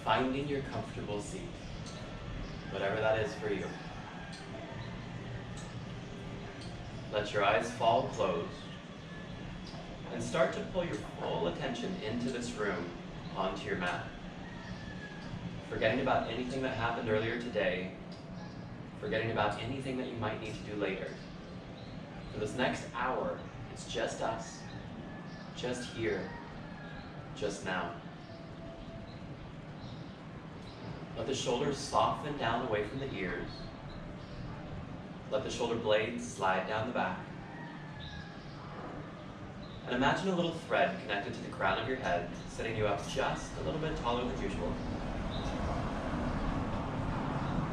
finding your comfortable seat, whatever that is for you. Let your eyes fall closed and start to pull your full attention into this room, onto your mat. Forgetting about anything that happened earlier today, forgetting about anything that you might need to do later. For this next hour, it's just us, just here, just now. Let the shoulders soften down away from the ears. Let the shoulder blades slide down the back. And imagine a little thread connected to the crown of your head, setting you up just a little bit taller than usual.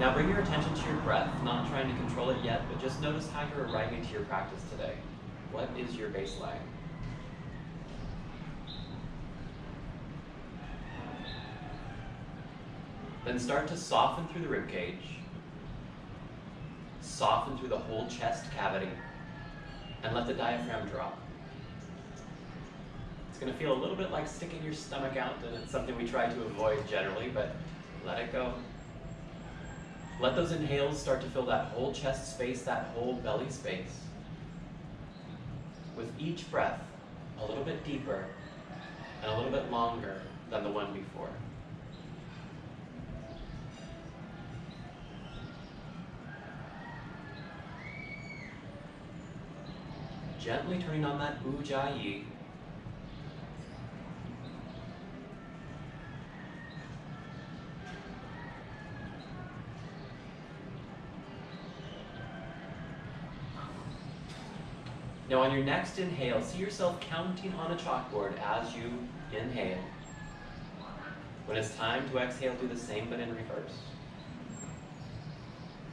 Now bring your attention to your breath, not trying to control it yet, but just notice how you're arriving to your practice today. What is your baseline? Then start to soften through the ribcage, soften through the whole chest cavity, and let the diaphragm drop. It's going to feel a little bit like sticking your stomach out, and it's something we try to avoid generally, but let it go. Let those inhales start to fill that whole chest space, that whole belly space. With each breath, a little bit deeper and a little bit longer than the one before. Gently turning on that ujjayi. Now on your next inhale, see yourself counting on a chalkboard as you inhale. When it's time to exhale, do the same but in reverse.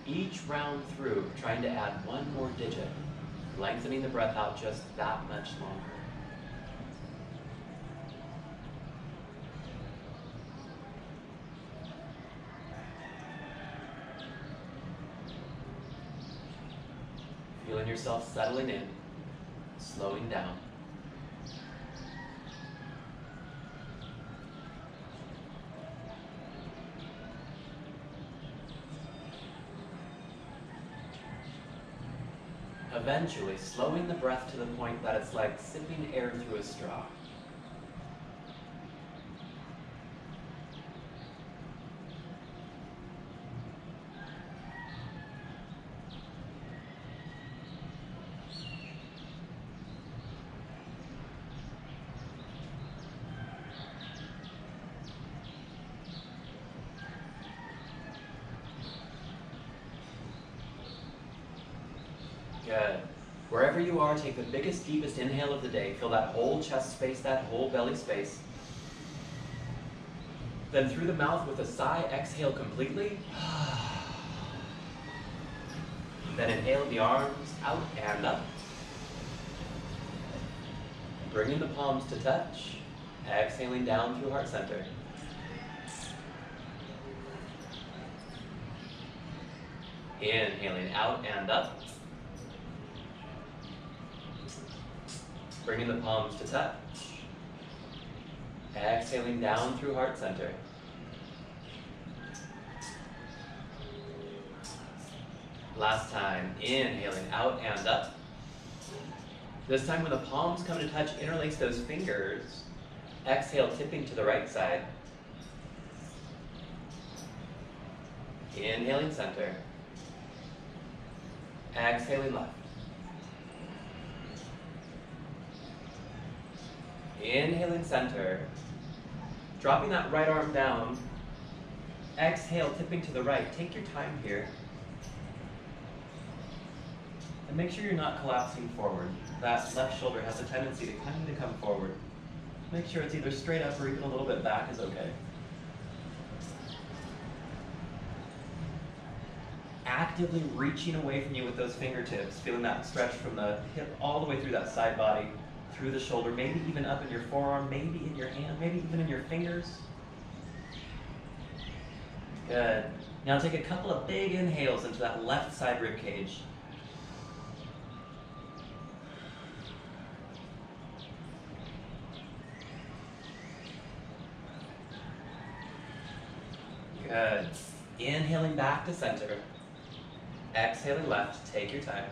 Each round through, trying to add one more digit, lengthening the breath out just that much longer. Feeling yourself settling in, slowing down. Eventually, slowing the breath to the point that it's like sipping air through a straw. Good. Wherever you are, take the biggest, deepest inhale of the day. Fill that whole chest space, that whole belly space. Then through the mouth with a sigh, exhale completely. Then inhale the arms out and up. Bringing the palms to touch. Exhaling down through heart center. Inhaling out and up. Bringing the palms to touch. Exhaling down through heart center. Last time, inhaling out and up. This time when the palms come to touch, interlace those fingers. Exhale, tipping to the right side. Inhaling center. Exhaling left. Inhaling center, dropping that right arm down. Exhale, tipping to the right. Take your time here. And make sure you're not collapsing forward. That left shoulder has a tendency to kind of come forward. Make sure it's either straight up or even a little bit back is okay. Actively reaching away from you with those fingertips, feeling that stretch from the hip all the way through that side body. Through the shoulder, maybe even up in your forearm, maybe in your hand, maybe even in your fingers. Good. Now take a couple of big inhales into that left side rib cage. Good. Inhaling back to center. Exhaling left, take your time.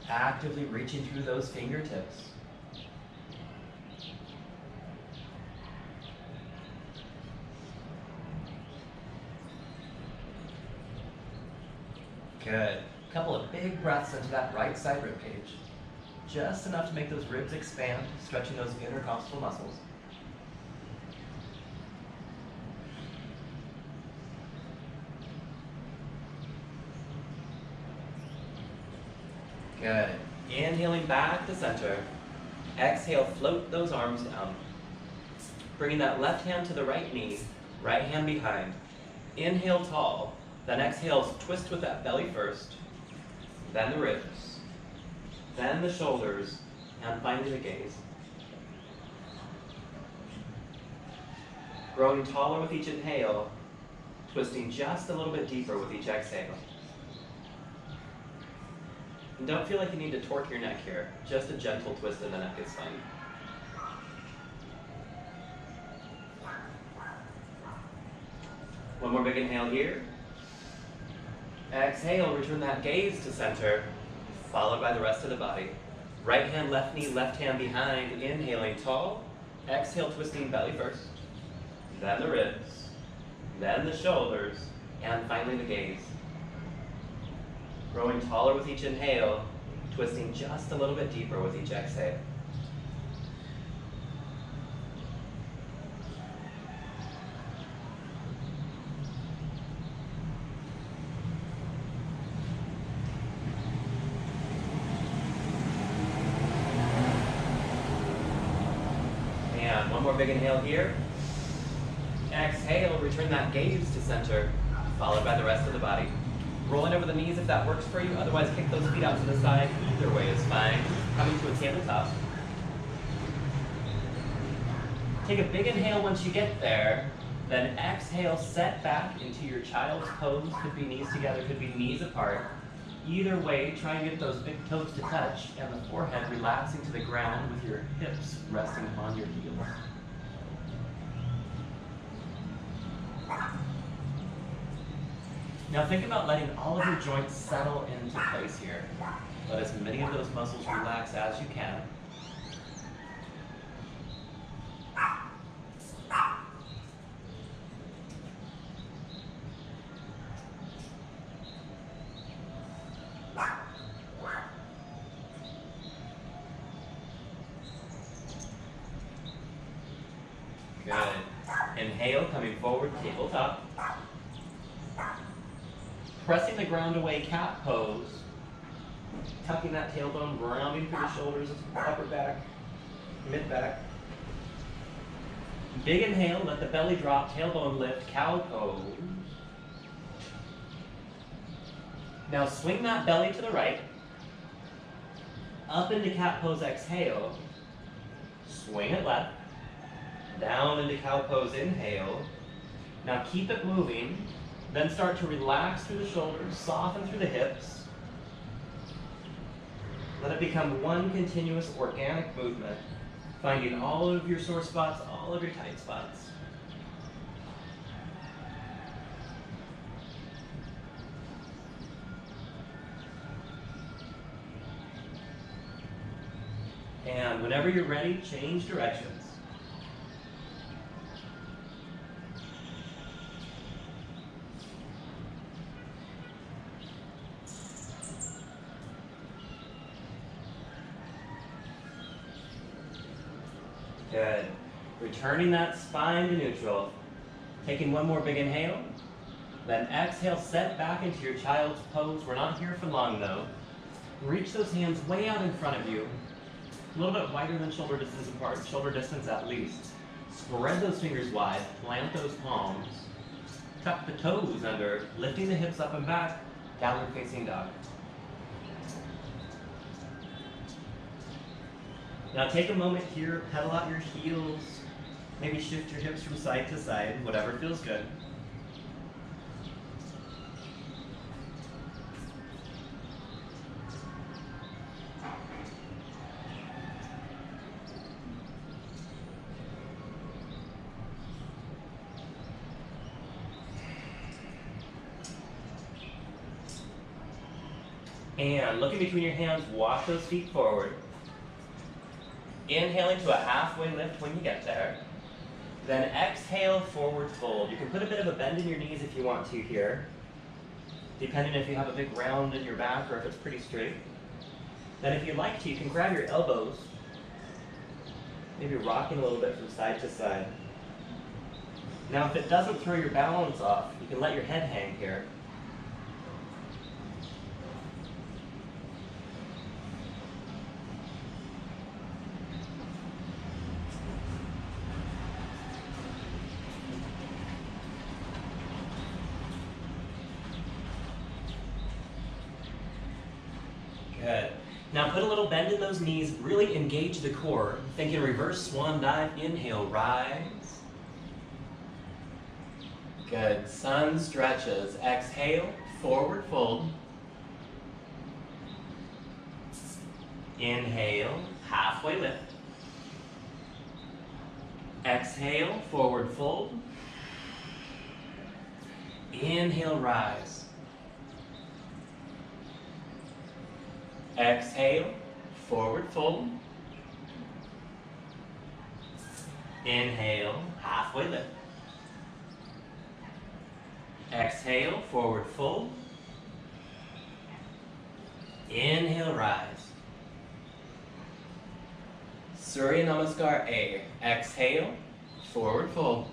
Actively reaching through those fingertips. Good. A couple of big breaths into that right side rib cage. Just enough to make those ribs expand, stretching those intercostal muscles. Good. Inhaling back to center. Exhale, float those arms down. Bringing that left hand to the right knee, right hand behind. Inhale tall. Then exhale, twist with that belly first, then the ribs, then the shoulders, and finally the gaze. Growing taller with each inhale, twisting just a little bit deeper with each exhale. And don't feel like you need to torque your neck here, just a gentle twist in the neck is fine. One more big inhale here. Exhale, return that gaze to center, followed by the rest of the body. Right hand, left knee, left hand behind, inhaling tall. Exhale, twisting belly first, then the ribs, then the shoulders, and finally the gaze. Growing taller with each inhale, twisting just a little bit deeper with each exhale. One more big inhale here. Exhale, return that gaze to center, followed by the rest of the body. Rolling over the knees if that works for you, otherwise kick those feet out to the side. Either way is fine. Coming to a tabletop. Take a big inhale once you get there, then exhale, set back into your child's pose. Could be knees together, could be knees apart. Either way, try and get those big toes to touch and the forehead relaxing to the ground with your hips resting on your heels. Now think about letting all of your joints settle into place here. Let as many of those muscles relax as you can. Good. Inhale, coming forward, tabletop. Pressing the ground away, cat pose. Tucking that tailbone, rounding through the shoulders, upper back, mid back. Big inhale, let the belly drop, tailbone lift, cow pose. Now swing that belly to the right. Up into cat pose, exhale. Swing it left. Down into cow pose, inhale. Now keep it moving. Then start to relax through the shoulders, soften through the hips. Let it become one continuous organic movement, finding all of your sore spots, all of your tight spots. And whenever you're ready, change directions. Good. Returning that spine to neutral. Taking one more big inhale. Then exhale, set back into your child's pose. We're not here for long though. Reach those hands way out in front of you. A little bit wider than shoulder distance apart, shoulder distance at least. Spread those fingers wide, plant those palms. Tuck the toes under, lifting the hips up and back, downward facing dog. Now take a moment here, pedal out your heels, maybe shift your hips from side to side, whatever feels good. And looking between your hands, walk those feet forward. Inhaling to a halfway lift when you get there. Then exhale, forward fold. You can put a bit of a bend in your knees if you want to here, depending if you have a big round in your back or if it's pretty straight. Then if you'd like to, you can grab your elbows, maybe rocking a little bit from side to side. Now if it doesn't throw your balance off, you can let your head hang here. Good. Now put a little bend in those knees, really engage the core. Thinking reverse swan dive, inhale, rise. Good, sun stretches. Exhale, forward fold. Inhale, halfway lift. Exhale, forward fold. Inhale, rise. Exhale, forward fold. Inhale, halfway lift. Exhale, forward fold. Inhale, rise. Surya Namaskar A. Exhale, forward fold.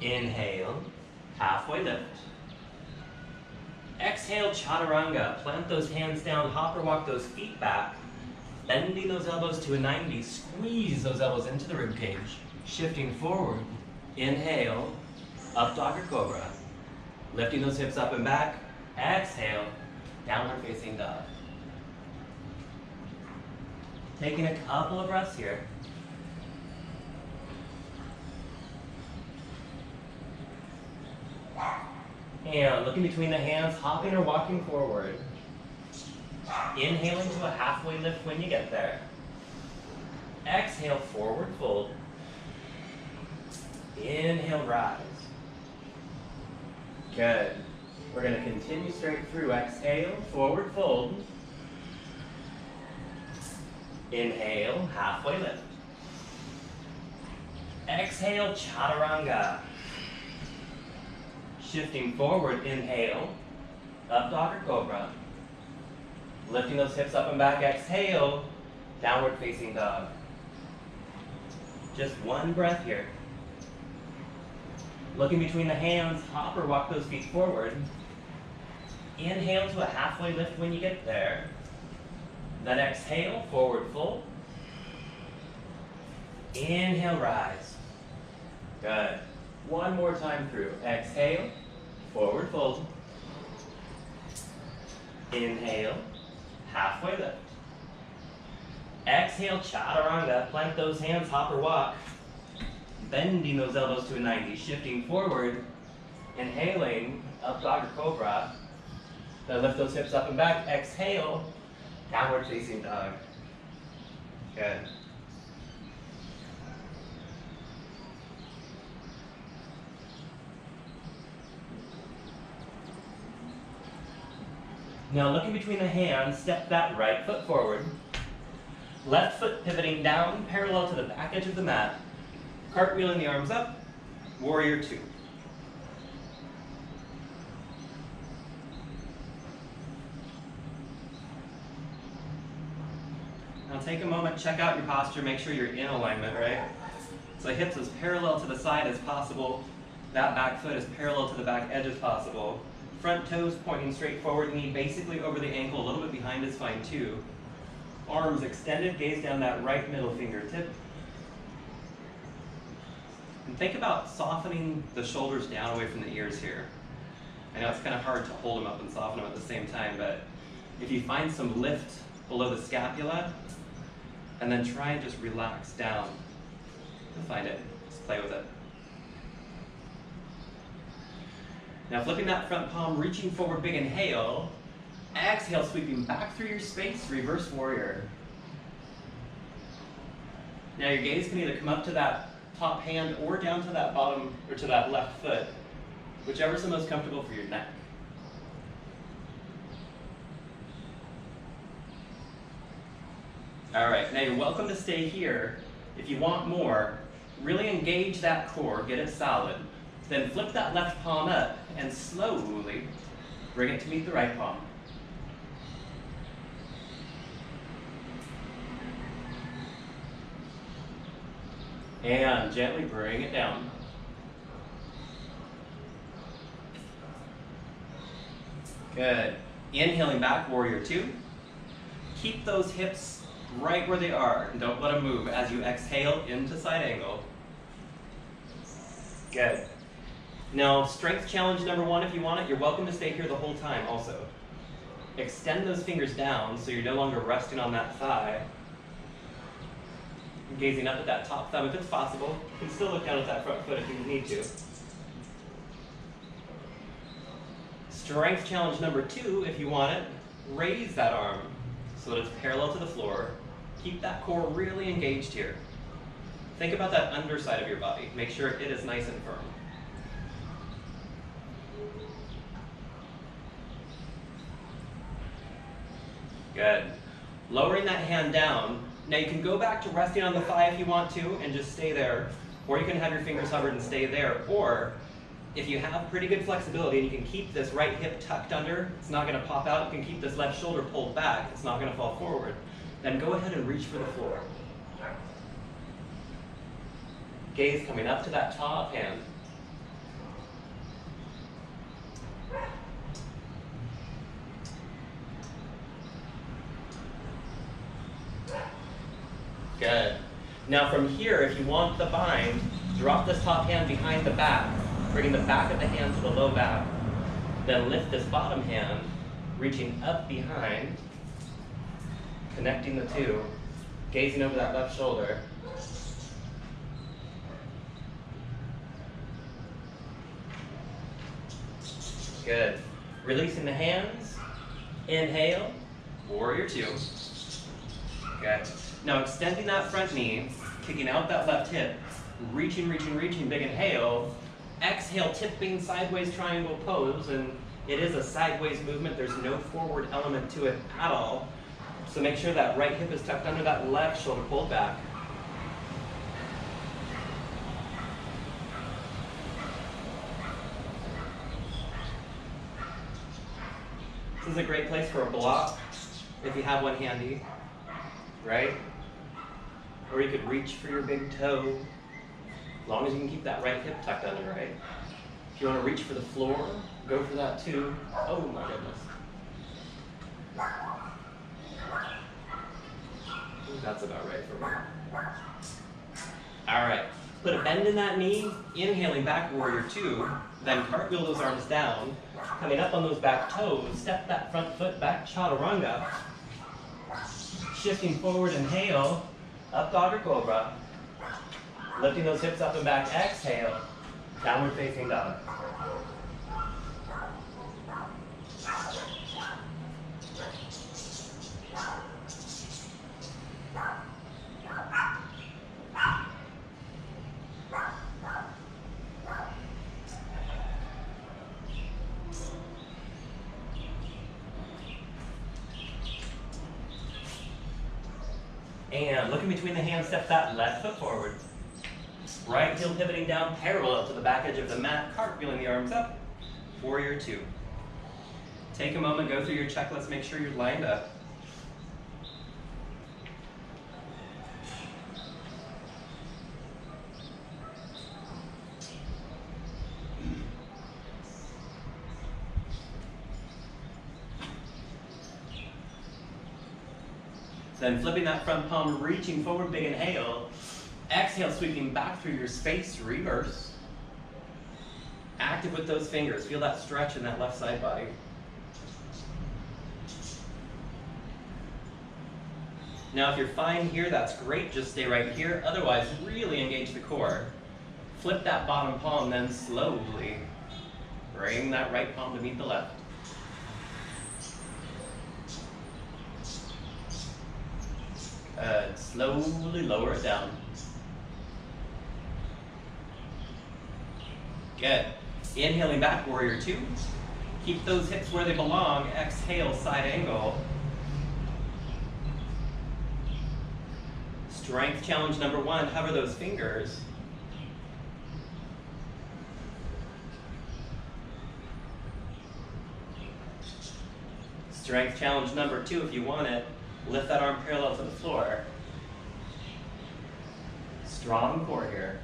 Inhale, halfway lift. Exhale, chaturanga. Plant those hands down, hop or walk those feet back, bending those elbows to a 90. Squeeze those elbows into the rib cage. Shifting forward. Inhale, up dog or cobra. Lifting those hips up and back. Exhale, downward facing dog. Taking a couple of breaths here. And looking between the hands, hopping or walking forward. Inhaling to a halfway lift when you get there. Exhale, forward fold. Inhale, rise. Good. We're going to continue straight through. Exhale, forward fold. Inhale, halfway lift. Exhale, chaturanga. Shifting forward, inhale, up dog or cobra. Lifting those hips up and back, exhale, downward facing dog. Just one breath here. Looking between the hands, hop or walk those feet forward. Inhale to a halfway lift when you get there. Then exhale, forward fold. Inhale, rise. Good. One more time through. Exhale, forward fold. Inhale, halfway lift. Exhale, chaturanga. Plant those hands, hop or walk. Bending those elbows to a 90. Shifting forward. Inhaling, up dog or cobra. Then lift those hips up and back. Exhale, downward facing dog. Good. Now looking between the hands, step that right foot forward. Left foot pivoting down, parallel to the back edge of the mat. Cartwheeling the arms up, warrior two. Now take a moment, check out your posture, make sure you're in alignment, right? So hips as parallel to the side as possible. That back foot as parallel to the back edge as possible. Front toes pointing straight forward, knee basically over the ankle, a little bit behind is fine too. Arms extended, gaze down that right middle fingertip. And think about softening the shoulders down away from the ears here. I know it's kind of hard to hold them up and soften them at the same time, but if you find some lift below the scapula, and then try and just relax down, you'll find it. Just play with it. Now flipping that front palm, reaching forward, big inhale. Exhale, sweeping back through your space, reverse warrior. Now your gaze can either come up to that top hand or down to that bottom, or to that left foot, whichever's the most comfortable for your neck. All right, now you're welcome to stay here. If you want more, really engage that core, get it solid. Then flip that left palm up and slowly bring it to meet the right palm. And gently bring it down. Good. Inhaling back, warrior two. Keep those hips right where they are and don't let them move as you exhale into side angle. Good. Now, strength challenge number one, if you want it, you're welcome to stay here the whole time also. Extend those fingers down so you're no longer resting on that thigh. Gazing up at that top thumb if it's possible. You can still look down at that front foot if you need to. Strength challenge number two, if you want it, raise that arm so that it's parallel to the floor. Keep that core really engaged here. Think about that underside of your body. Make sure it is nice and firm. Good. Lowering that hand down. Now you can go back to resting on the thigh if you want to and just stay there. Or you can have your fingers hovered and stay there. Or if you have pretty good flexibility and you can keep this right hip tucked under, it's not going to pop out. You can keep this left shoulder pulled back. It's not going to fall forward. Then go ahead and reach for the floor. Gaze coming up to that top hand. Good. Now from here, if you want the bind, drop this top hand behind the back, bringing the back of the hand to the low back. Then lift this bottom hand, reaching up behind, connecting the two, gazing over that left shoulder. Good. Releasing the hands. Inhale, warrior two. Good. Now extending that front knee, kicking out that left hip, reaching, reaching, reaching, big inhale. Exhale, tipping sideways triangle pose, and it is a sideways movement. There's no forward element to it at all. So make sure that right hip is tucked under, that left shoulder pulled back. This is a great place for a block, if you have one handy, right? Or you could reach for your big toe, as long as you can keep that right hip tucked under, right? If you want to reach for the floor, go for that too. Oh my goodness. That's about right for me. All right, put a bend in that knee, inhaling back, warrior two, then cartwheel those arms down, coming up on those back toes, step that front foot back, chaturanga, shifting forward, inhale, up dog or cobra, lifting those hips up and back, exhale, downward facing dog. And looking between the hands, step that left foot forward. Right heel pivoting down parallel to the back edge of the mat, cartwheeling the arms up, warrior two. Take a moment, go through your checklist, make sure you're lined up. Then flipping that front palm, reaching forward, big inhale. Exhale, sweeping back through your space, reverse. Active with those fingers. Feel that stretch in that left side body. Now if you're fine here, that's great. Just stay right here. Otherwise, really engage the core. Flip that bottom palm, then slowly bring that right palm to meet the left. Slowly lower it down. Good. Inhaling back, warrior two. Keep those hips where they belong. Exhale, side angle. Strength challenge number 1, hover those fingers. Strength challenge number 2, if you want it, lift that arm parallel to the floor. Strong core here.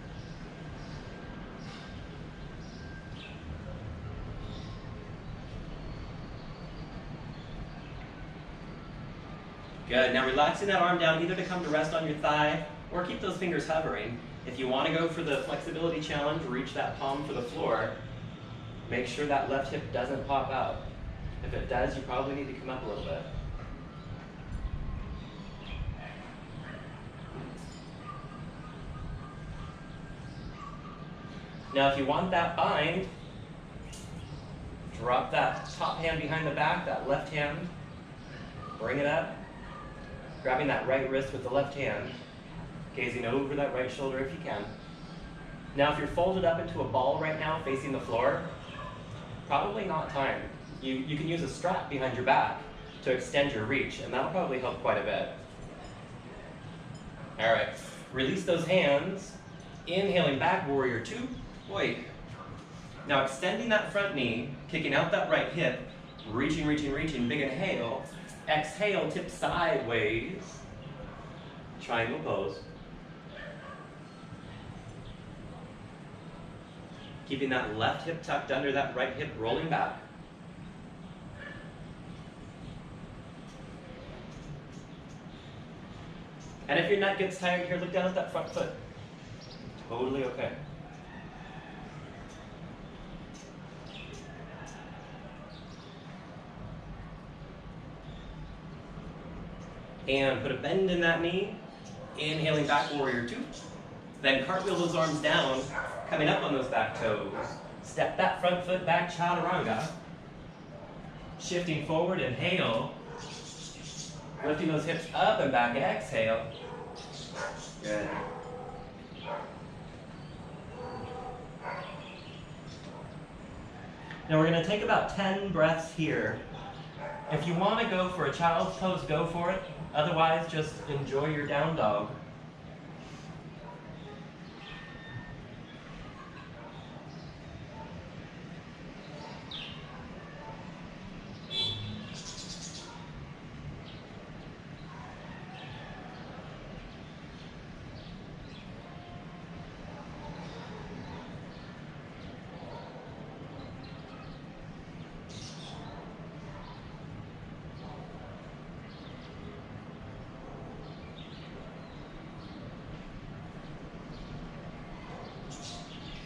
Good. Now relaxing that arm down, either to come to rest on your thigh or keep those fingers hovering. If you want to go for the flexibility challenge, reach that palm for the floor. Make sure that left hip doesn't pop out. If it does, you probably need to come up a little bit. Now if you want that bind, drop that top hand behind the back, that left hand, bring it up, grabbing that right wrist with the left hand, gazing over that right shoulder if you can. Now if you're folded up into a ball right now facing the floor, probably not time. You can use a strap behind your back to extend your reach, and that'll probably help quite a bit. All right, release those hands, inhaling back, warrior 2. Wait. Now extending that front knee, kicking out that right hip, reaching, reaching, reaching, big inhale. Exhale, tip sideways. Triangle pose. Keeping that left hip tucked under that right hip, rolling back. And if your neck gets tired here, look down at that front foot. Totally okay. And put a bend in that knee. Inhaling back, warrior 2. Then cartwheel those arms down, coming up on those back toes. Step that front foot back, chaturanga. Shifting forward, inhale. Lifting those hips up and back, exhale. Good. Now we're going to take about 10 breaths here. If you want to go for a child's pose, go for it. Otherwise, just enjoy your down dog.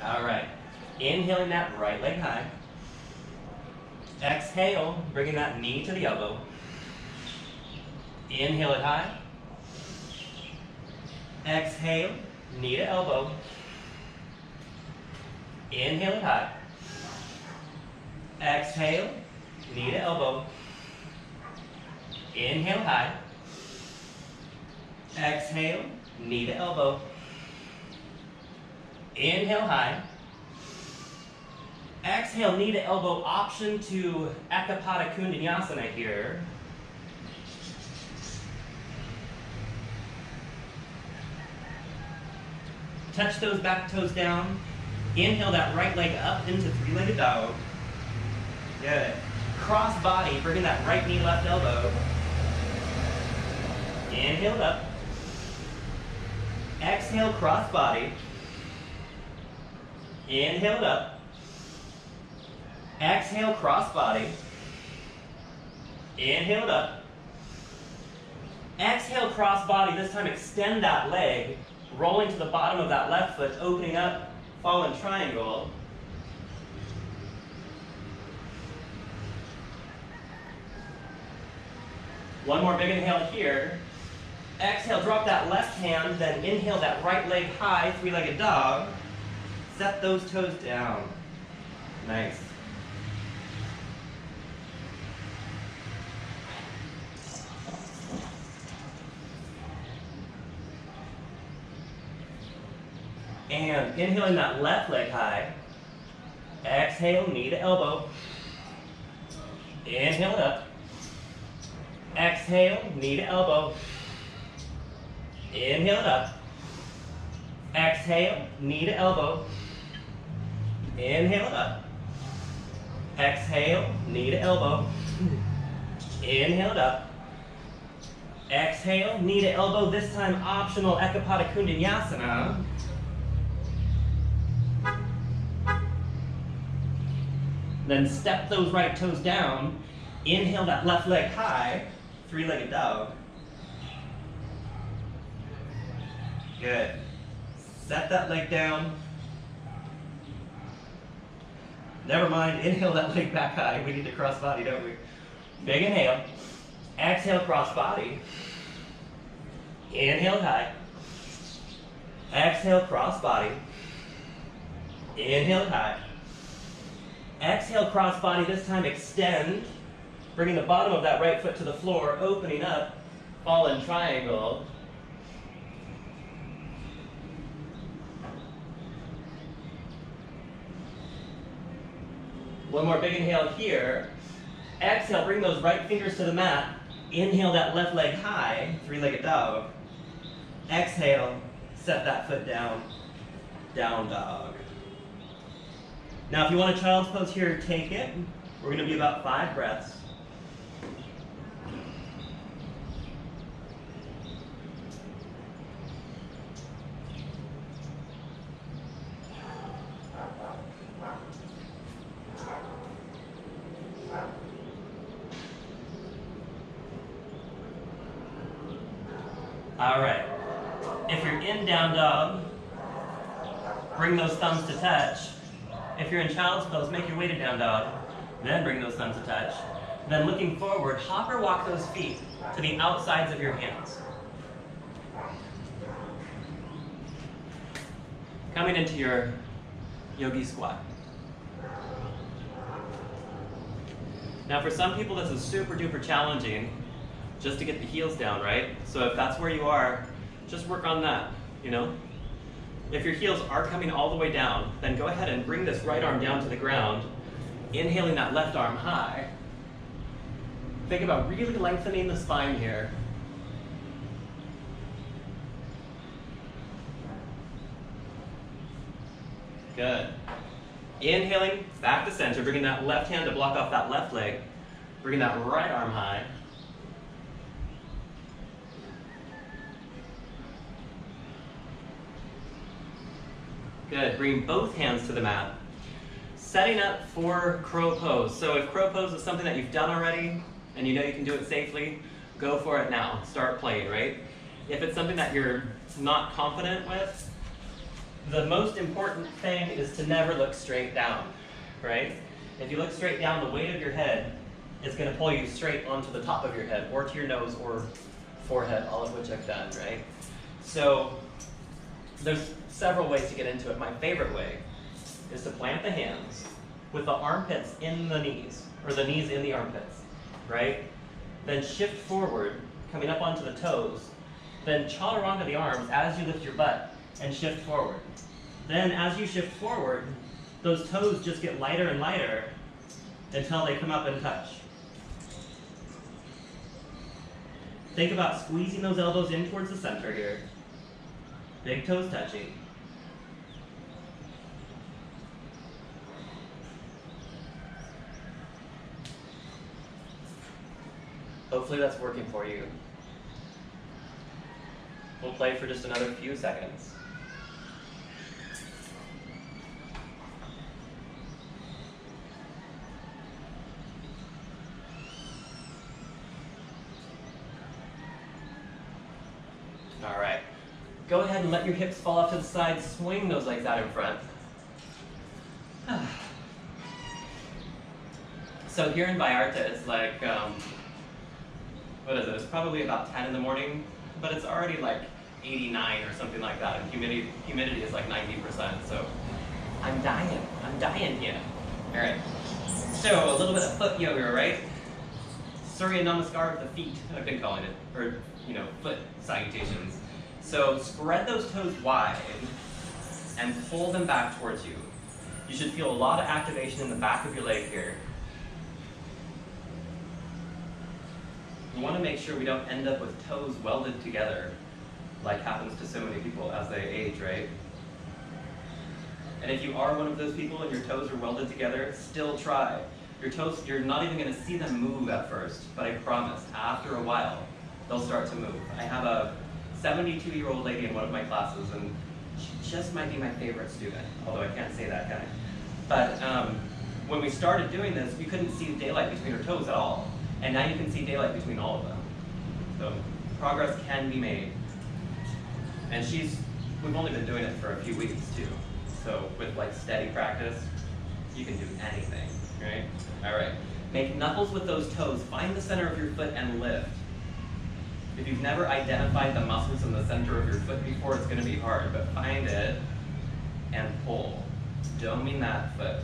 All right, inhaling that right leg high. Exhale, bringing that knee to the elbow. Inhale it high. Exhale, knee to elbow. Inhale it high. Exhale, knee to elbow. Inhale high. Exhale, knee to elbow. Inhale high. Exhale, knee to elbow, option to Ekapada Kundanyasana here. Touch those back toes down. Inhale that right leg up into three-legged dog. Good. Cross body, bringing that right knee, left elbow. Inhale it up. Exhale, cross body. Inhale it up. Exhale, cross body. Inhale it up. Exhale, cross body. This time extend that leg, rolling to the bottom of that left foot, opening up, fallen triangle. One more big inhale here. Exhale, drop that left hand, then inhale that right leg high, three-legged dog. Set those toes down. Nice. And inhaling that left leg high. Exhale, knee to elbow. Inhale it up. Exhale, knee to elbow. Inhale it up. Exhale, knee to elbow. Inhale it up. Exhale, knee to elbow. Inhale it up. Exhale, knee to elbow. This time optional Ekapada Kundanyasana. Then step those right toes down. Inhale that left leg high. Three-legged dog. Good. Set that leg down. Never mind, inhale that leg back high. We need to cross body, don't we? Big inhale. Exhale, cross body. Inhale high. Exhale, cross body. Inhale high. Exhale, cross body. This time extend. Bringing the bottom of that right foot to the floor, opening up. Fallen triangle. One more big inhale here. Exhale, bring those right fingers to the mat. Inhale that left leg high, three-legged dog. Exhale, set that foot down, down dog. Now if you want a child's pose here, take it. We're gonna be about 5 breaths. All right, if you're in down dog, bring those thumbs to touch. If you're in child's pose, make your way to down dog, then bring those thumbs to touch. Then looking forward, hop or walk those feet to the outsides of your hands. Coming into your yogi squat. Now for some people this is super duper challenging just to get the heels down, right? So if that's where you are, just work on that, you know? If your heels are coming all the way down, then go ahead and bring this right arm down to the ground, inhaling that left arm high. Think about really lengthening the spine here. Good. Inhaling, back to center, bringing that left hand to block off that left leg, bringing that right arm high. Good, bring both hands to the mat. Setting up for crow pose. So if crow pose is something that you've done already and you know you can do it safely, go for it now. Start playing, right? If it's something that you're not confident with, the most important thing is to never look straight down, right? If you look straight down, the weight of your head is going to pull you straight onto the top of your head or to your nose or forehead, all of which I've done, right? So there's several ways to get into it. My favorite way is to plant the hands with the armpits in the knees, or the knees in the armpits, right? Then shift forward, coming up onto the toes. Then chaturanga the arms as you lift your butt and shift forward. Then as you shift forward, those toes just get lighter and lighter until they come up and touch. Think about squeezing those elbows in towards the center here. Big toes touching. Hopefully that's working for you. We'll play for just another few seconds. All right. Go ahead and let your hips fall off to the side. Swing those legs out in front. So here in Vallarta, it's like, what is it? It's probably about 10 in the morning, but it's already like 89 or something like that, and humidity is like 90%, so I'm dying here. All right, so a little bit of foot yoga, right? Surya Namaskar with the feet, I've been calling it, or, you know, foot salutations. So spread those toes wide and pull them back towards you. You should feel a lot of activation in the back of your leg here. We want to make sure we don't end up with toes welded together. like happens to so many people as they age, right? And if you are one of those people and your toes are welded together, still try. Your toes, you're not even going to see them move at first, but I promise, after a while, they'll start to move. I have a 72-year-old lady in one of my classes, and she just might be my favorite student, although I can't say that, can I? But when we started doing this, we couldn't see daylight between her toes at all. And now you can see daylight between all of them. So progress can be made. And we've only been doing it for a few weeks too. So with like steady practice, you can do anything, right? All right, make knuckles with those toes. Find the center of your foot and lift. If you've never identified the muscles in the center of your foot before, it's gonna be hard, but find it and pull. Don't mean that foot.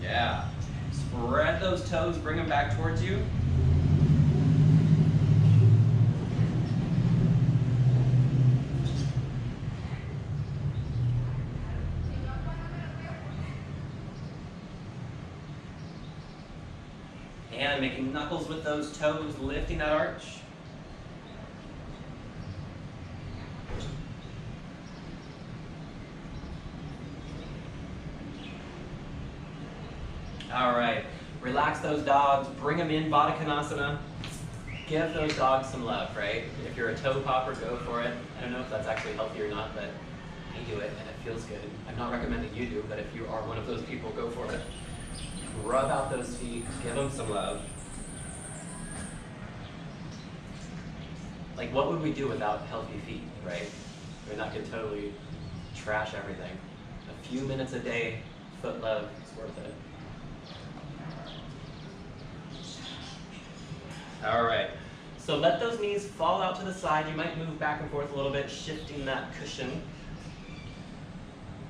Yeah. Spread those toes, bring them back towards you. And making knuckles with those toes, lifting that arch. All right, relax those dogs, bring them in, Baddha Konasana. Give those dogs some love, right? If you're a toe popper, go for it. I don't know if that's actually healthy or not, but I do it and it feels good. I'm not recommending you do, but if you are one of those people, go for it. Rub out those feet, give them some love. Like, what would we do without healthy feet, right? I mean, that could totally trash everything. A few minutes a day, foot love, is worth it. All right, so let those knees fall out to the side. You might move back and forth a little bit, shifting that cushion.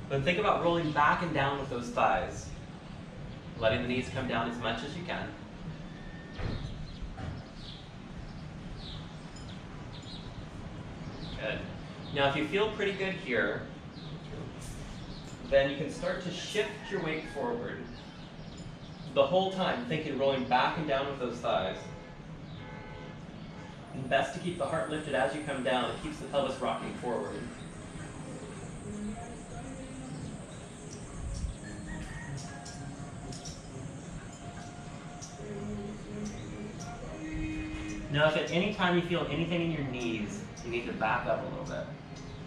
But think about rolling back and down with those thighs. Letting the knees come down as much as you can. Good. Now if you feel pretty good here, then you can start to shift your weight forward. The whole time thinking rolling back and down with those thighs. And best to keep the heart lifted as you come down. It keeps the pelvis rocking forward. Now, if at any time you feel anything in your knees, you need to back up a little bit.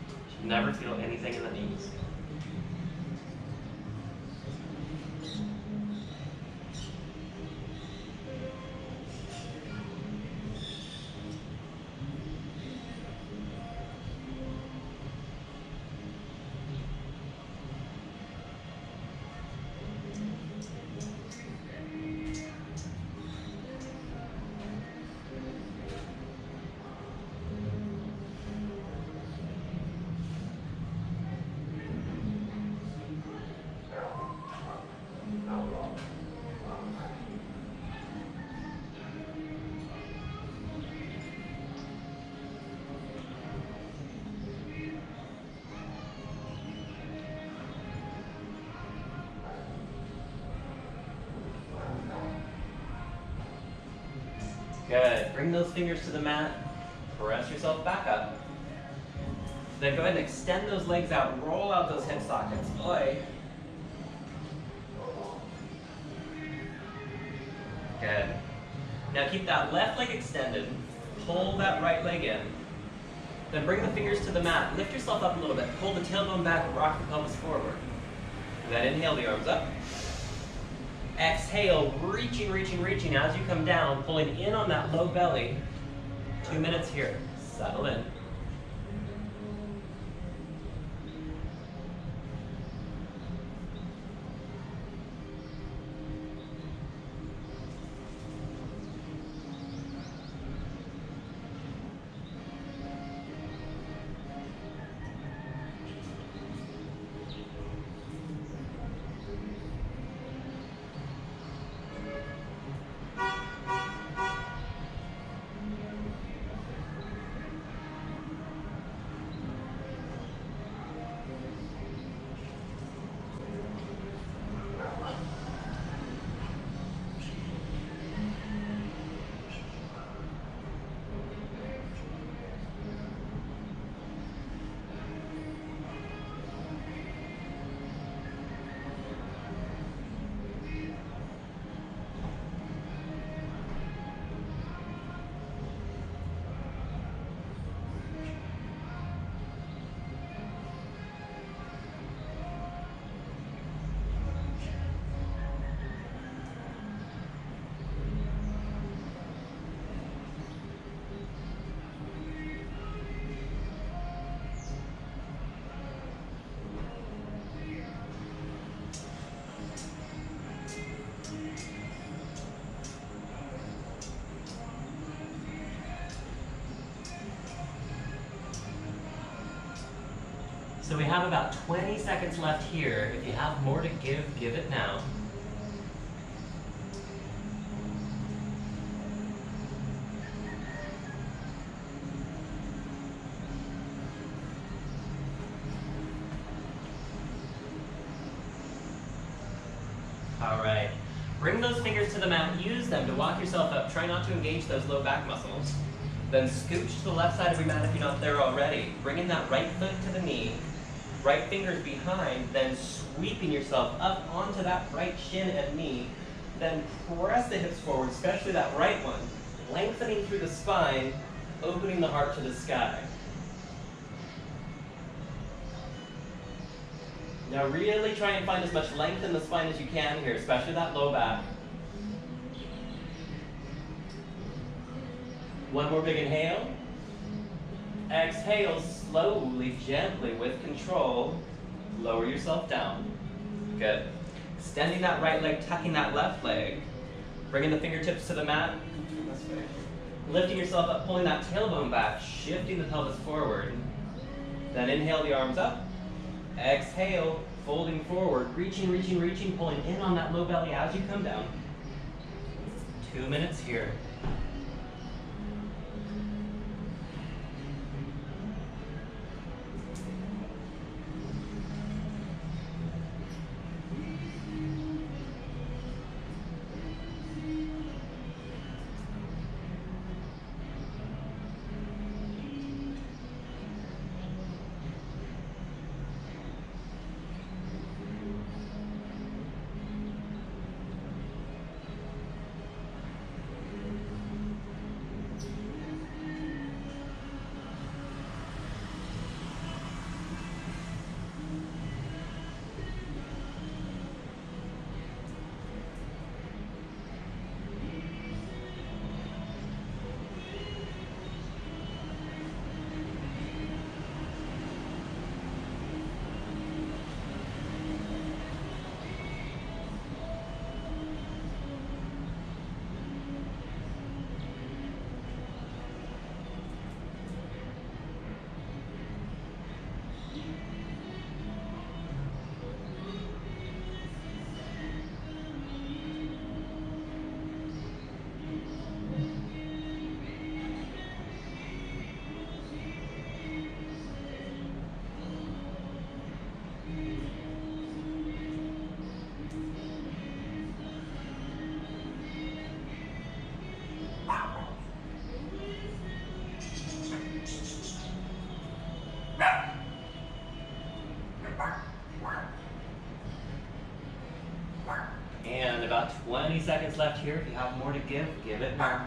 You should never feel anything in the knees. Good. Bring those fingers to the mat. Press yourself back up. Then go ahead and extend those legs out. Roll out those hip sockets. Oi. Good. Now keep that left leg extended. Pull that right leg in. Then bring the fingers to the mat. Lift yourself up a little bit. Pull the tailbone back and rock the pelvis forward. Then inhale the arms up. Exhale, reaching, reaching, reaching as you come down, pulling in on that low belly. 2 minutes here. Settle in. So we have about 20 seconds left here. If you have more to give, give it now. All right. Bring those fingers to the mat. Use them to walk yourself up. Try not to engage those low back muscles. Then scooch to the left side of your mat if you're not there already. Bringing that right foot to the knee. Right fingers behind, then sweeping yourself up onto that right shin and knee. Then press the hips forward, especially that right one. Lengthening through the spine, opening the heart to the sky. Now really try and find as much length in the spine as you can here, especially that low back. One more big inhale. Exhale, slowly, gently, with control, lower yourself down. Good. Extending that right leg, tucking that left leg. Bringing the fingertips to the mat. This way. Lifting yourself up, pulling that tailbone back, shifting the pelvis forward. Then inhale the arms up. Exhale, folding forward, reaching, reaching, reaching, pulling in on that low belly as you come down. 2 minutes here. And about 20 seconds left here. If you have more to give, give it now.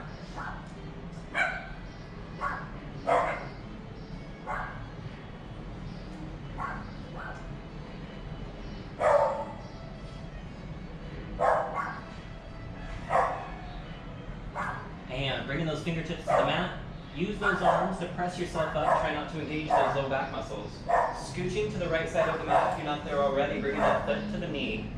And bringing those fingertips to the mat. Use those arms to press yourself up. Try not to engage those low back muscles. Scooching to the right side of the mat if you're not there already. Bringing that foot to the knee.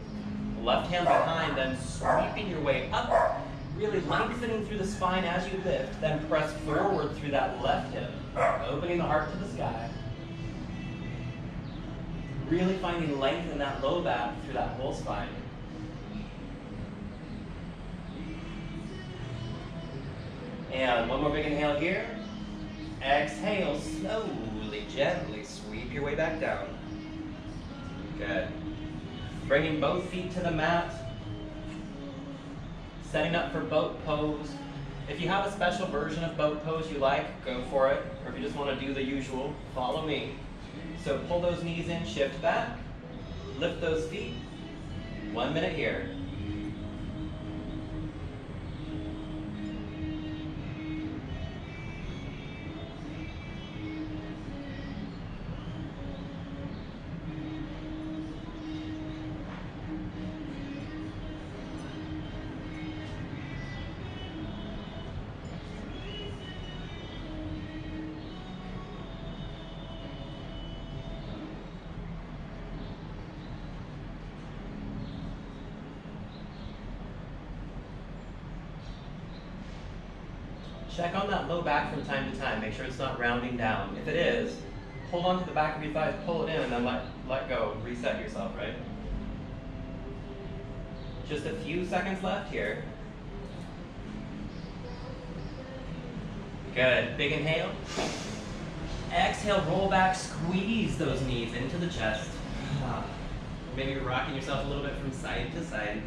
Left hand behind, then sweeping your way up. Really lengthening through the spine as you lift. Then press forward through that left hip. Opening the heart to the sky. Really finding length in that low back through that whole spine. And one more big inhale here. Exhale, slowly, gently sweep your way back down. Good. Bringing both feet to the mat. Setting up for boat pose. If you have a special version of boat pose you like, go for it. Or if you just want to do the usual, follow me. So pull those knees in, shift back. Lift those feet. 1 minute here. Check on that low back from time to time. Make sure it's not rounding down. If it is, hold on to the back of your thighs, pull it in, and then let go. Reset yourself, right? Just a few seconds left here. Good. Big inhale. Exhale, roll back, squeeze those knees into the chest. Maybe you're rocking yourself a little bit from side to side.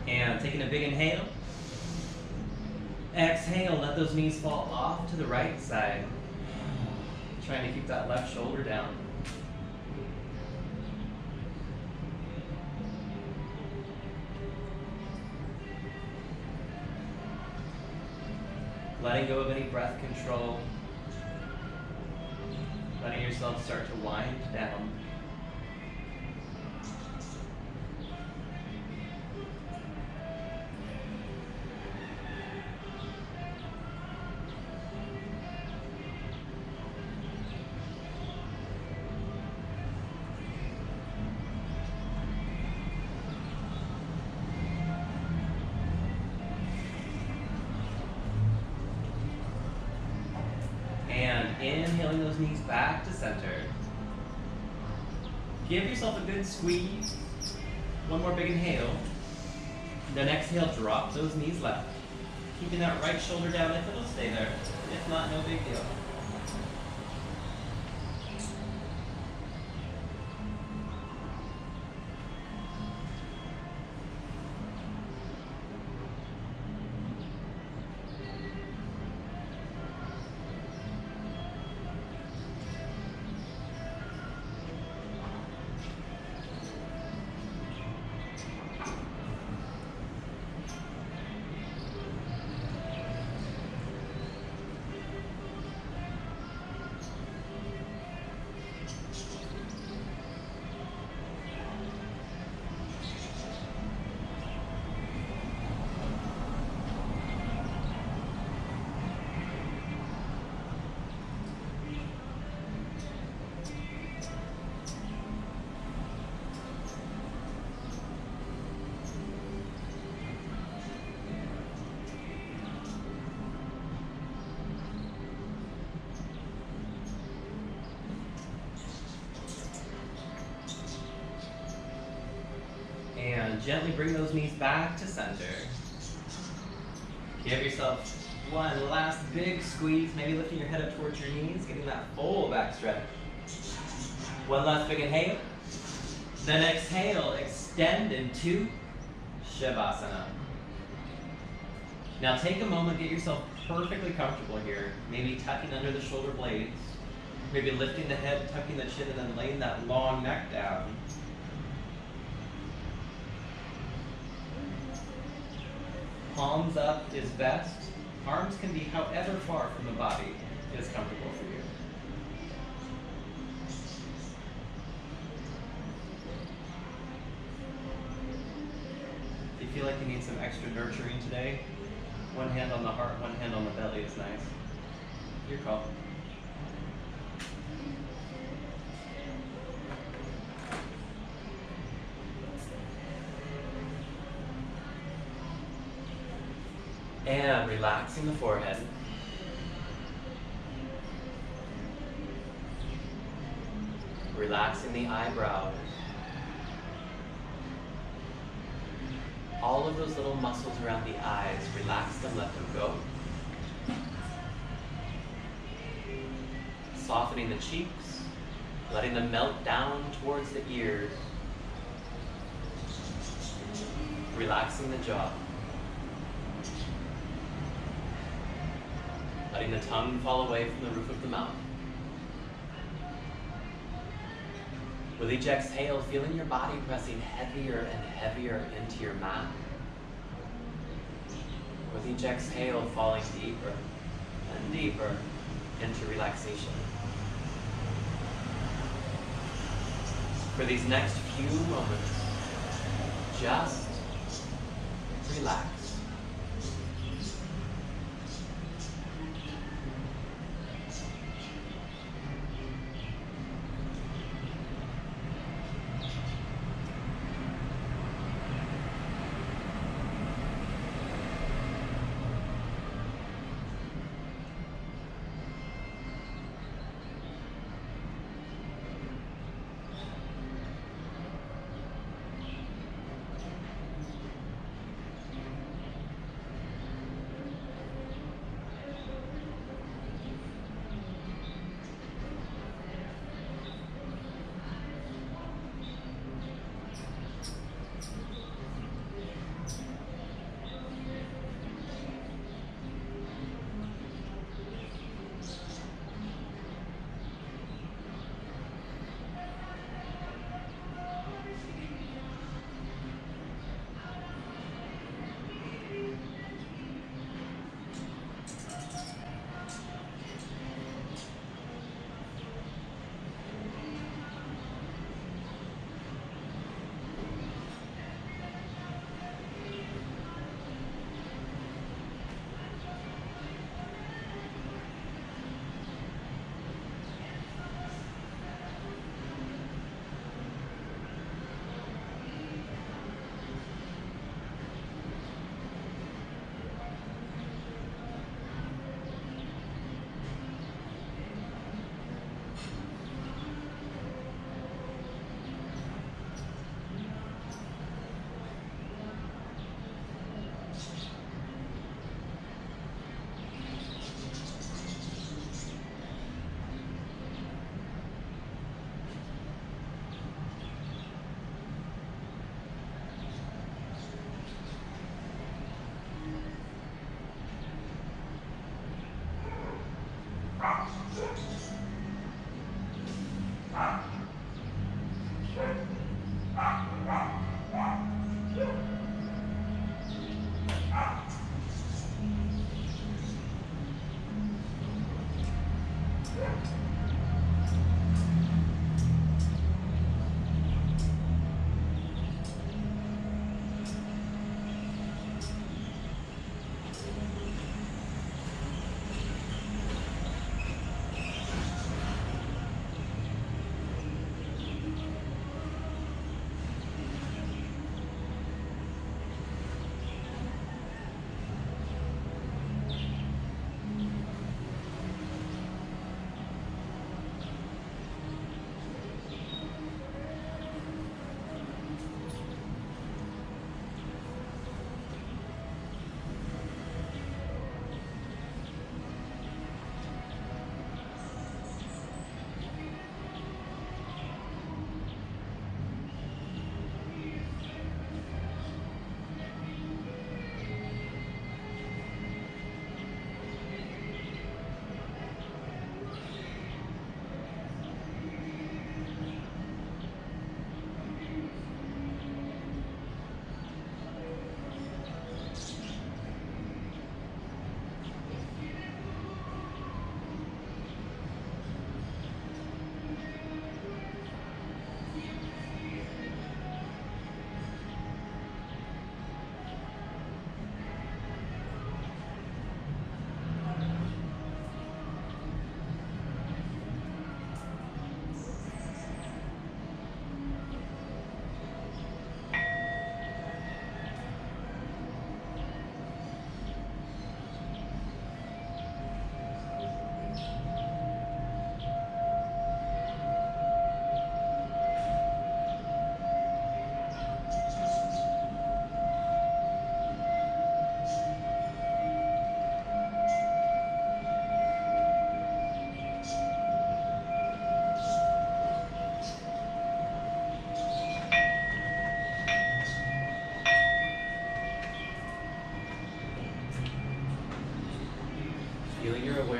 And taking a big inhale. Exhale, let those knees fall off to the right side. Trying to keep that left shoulder down. Letting go of any breath control. Letting yourself start to wind down. Inhaling those knees back to center. Give yourself a good squeeze. One more big inhale. Then exhale, drop those knees left. Keeping that right shoulder down if it'll stay there. If not, no big deal. Gently bring those knees back to center. Give yourself one last big squeeze, maybe lifting your head up towards your knees, getting that full back stretch. One last big inhale. Then exhale, extend into Shavasana. Now take a moment, get yourself perfectly comfortable here. Maybe tucking under the shoulder blades. Maybe lifting the head, tucking the chin, and then laying that long neck down. Palms up is best. Arms can be however far from the body is comfortable for you. If you feel like you need some extra nurturing today, one hand on the heart, one hand on the belly is nice. Your call. And relaxing the forehead. Relaxing the eyebrows. All of those little muscles around the eyes, relax them, let them go. Softening the cheeks, letting them melt down towards the ears. Relaxing the jaw. Letting the tongue fall away from the roof of the mouth. With each exhale, feeling your body pressing heavier and heavier into your mat. With each exhale, falling deeper and deeper into relaxation. For these next few moments, just relax.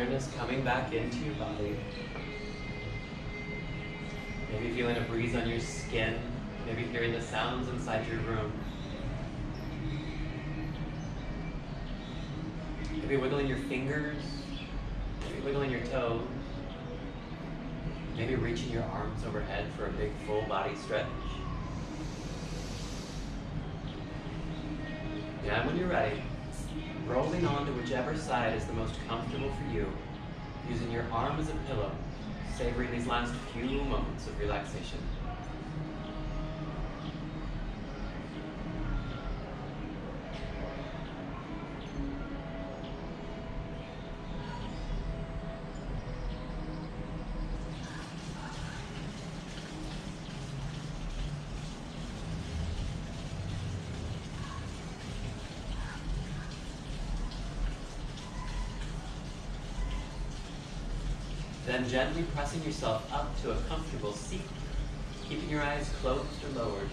awareness coming back into your body. Maybe feeling a breeze on your skin, maybe hearing the sounds inside your room. Maybe wiggling your fingers, maybe wiggling your toes. Maybe reaching your arms overhead for a big full body stretch. Yeah, and when you're ready, rolling on to whichever side is the most comfortable for you, using your arm as a pillow, savoring these last few moments of relaxation. Then gently pressing yourself up to a comfortable seat, keeping your eyes closed or lowered.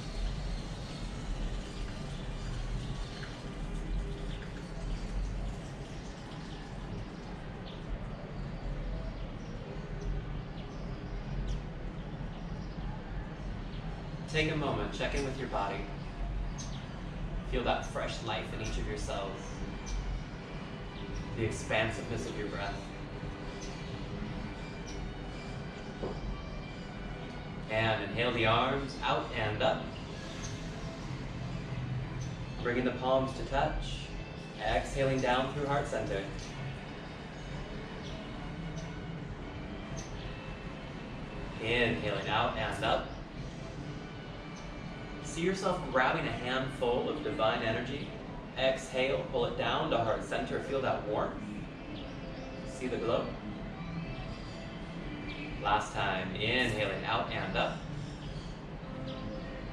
Take a moment, check in with your body. Feel that fresh life in each of your cells. The expansiveness of your breath. And inhale the arms out and up. Bringing the palms to touch. Exhaling down through heart center. Inhaling out and up. See yourself grabbing a handful of divine energy. Exhale, pull it down to heart center. Feel that warmth. See the glow. Last time, inhaling out and up.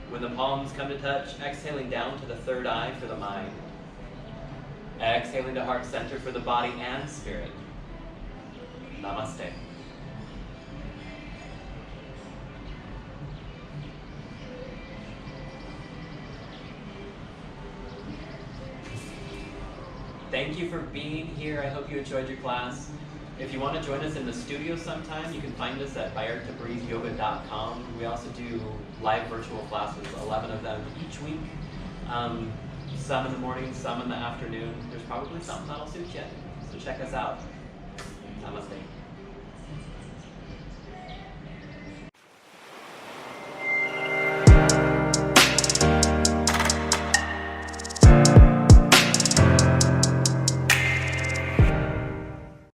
When the palms come to touch, exhaling down to the third eye for the mind. Exhaling to heart center for the body and spirit. Namaste. Thank you for being here. I hope you enjoyed your class. If you want to join us in the studio sometime, you can find us at vallartabreezeyoga.com. We also do live virtual classes, 11 of them each week. Some in the morning, some in the afternoon. There's probably something that'll suit you. So check us out. Namaste.